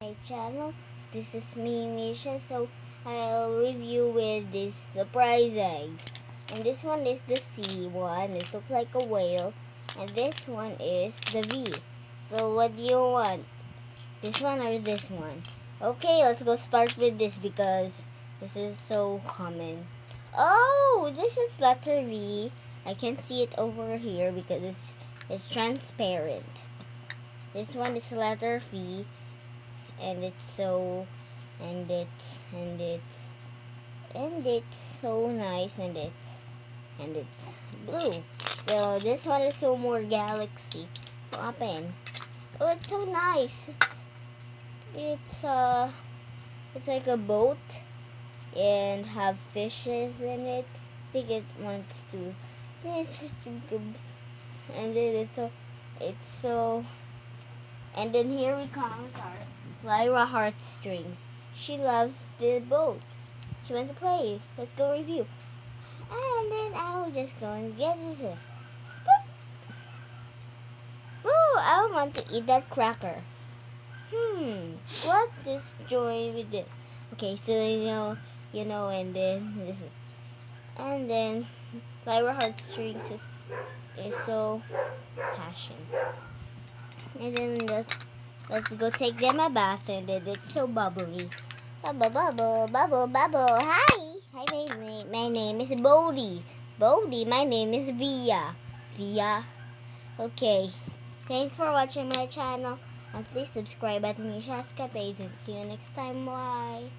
my channel. This is me, Misha. So I'll review with these surprise eggs. And this one is the C one. It looks like a whale. And this one is the V. So what do you want? This one or this one? Okay, let's go start with this because this is so common. Oh, this is letter V. I can see it over here because it's transparent. This one is letter V, and it's so and it's so nice, and it's blue. So this one is so more galaxy. Open. Oh, it's so nice. It's like a boat and have fishes in it. I think it wants to. It's and then it's so. And then here we comes our Lyra Heartstrings. She loves the boat. She wants to play. Let's go review. And then I will just go and get this. Oh, I want to eat that cracker. What is joy with it? Okay, so and then this is, and then Lyra Heartstrings is so passion. And then let's go take them a bath, and then it's so bubbly. Bubble, bubble, bubble, bubble. Hi, my name is Bodhi. Bodhi, my name is Via. Via. Okay. Thanks for watching my channel, and please subscribe at Misha's Capades, and see you next time. Bye.